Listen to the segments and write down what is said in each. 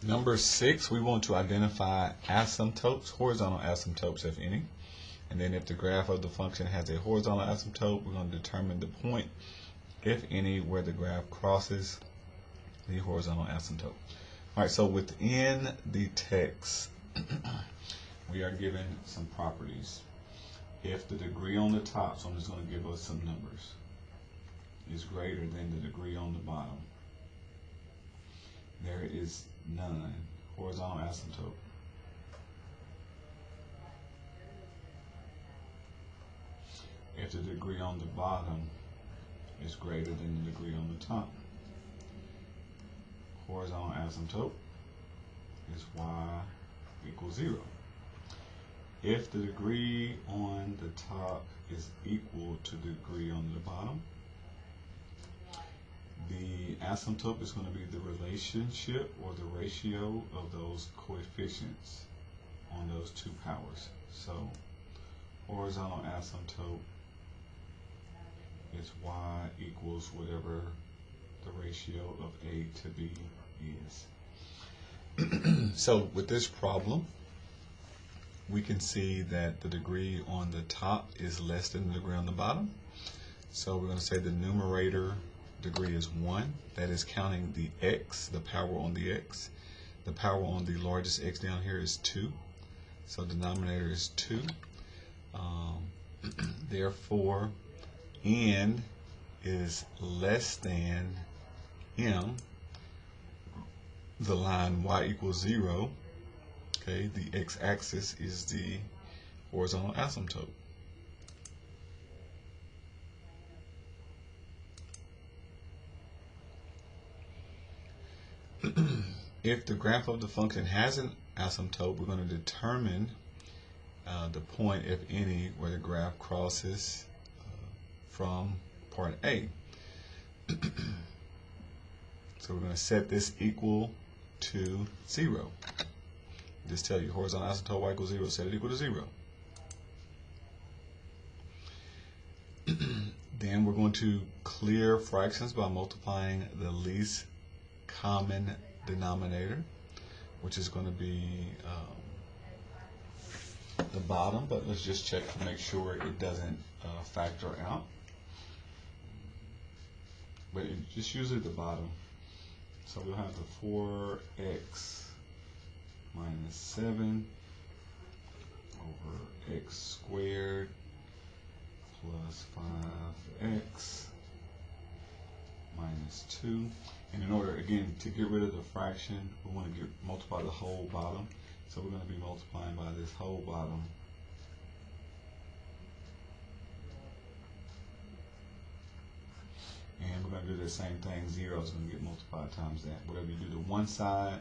Number 6, we want to identify asymptotes, horizontal asymptotes, if any. And then if the graph of the function has a horizontal asymptote, we're going to determine the point, if any, where the graph crosses the horizontal asymptote. All right, so within the text, we are given some properties. If the degree on the top, so I'm just going to give us some numbers, is greater than the degree on the bottom, there is none, horizontal asymptote. If the degree on the bottom is greater than the degree on the top, horizontal asymptote is y equals 0. If the degree on the top is equal to the degree on the bottom, the asymptote is going to be the relationship or the ratio of those coefficients on those two powers. So horizontal asymptote is y equals whatever the ratio of A to B is. So with this problem, we can see that the degree on the top is less than the degree on the bottom. So we're going to say the numerator degree is 1. That is counting the x, the power on the x. The power on the largest x down here is 2. So the denominator is 2. Therefore, n is less than m, the line y equals 0. Okay, the x-axis is the horizontal asymptote. If the graph of the function has an asymptote, we're going to determine the point, if any, where the graph crosses from part A. So we're going to set this equal to 0. Just tell you horizontal asymptote y equals 0, set it equal to 0. Then we're going to clear fractions by multiplying the least common denominator, which is going to be the bottom, but let's just check to make sure it doesn't factor out. But it's just usually the bottom. So we'll have the 4x minus 7 over x squared plus 5x minus 2. And in order, again, to get rid of the fraction, we want to multiply the whole bottom. So we're going to be multiplying by this whole bottom. And we're going to do the same thing. 0 is going to get multiplied times that. Whatever you do to one side,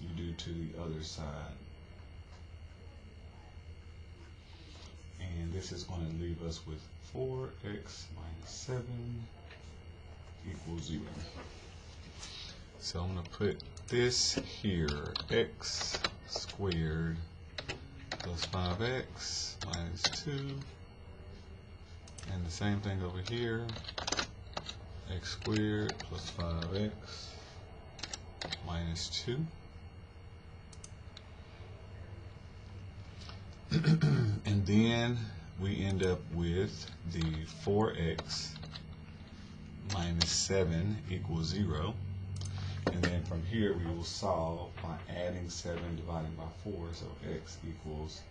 you do to the other side. And this is going to leave us with 4x minus 7 equals 0. So I'm going to put this here, x squared plus 5x minus 2. And the same thing over here, x squared plus 5x minus 2. And then we end up with the 4x minus 7 equals 0. And then from here we will solve by adding 7 divided by 4. So x equals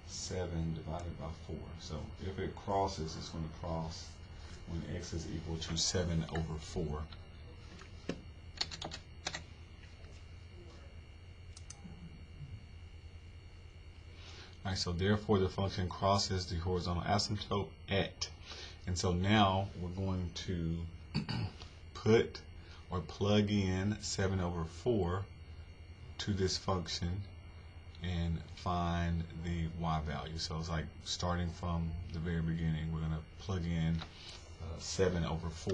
7 divided by 4. So if it crosses, it's going to cross when x is equal to 7 over 4. Alright, so therefore the function crosses the horizontal asymptote at. And so now we're going to put or plug in 7 over 4 to this function and find the y value. So it's like starting from the very beginning, we're going to plug in 7 over 4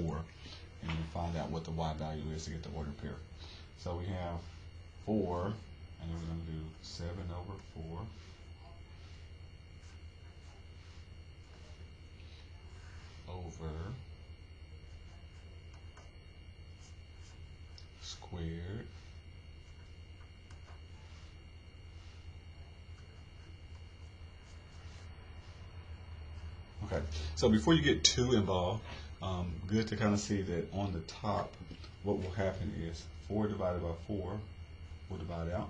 and find out what the y value is to get the order pair. So we have 4, and then we're going to do 7 over 4 over squared So before you get too involved, good to kind of see that on the top, what will happen is 4 divided by 4 will divide out,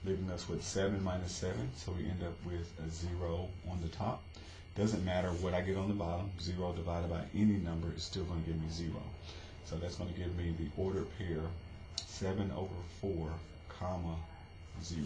leaving us with 7 minus 7. So we end up with a 0 on the top. Doesn't matter what I get on the bottom. 0 divided by any number is still going to give me 0. So that's going to give me the ordered pair 7 over 4, comma 0.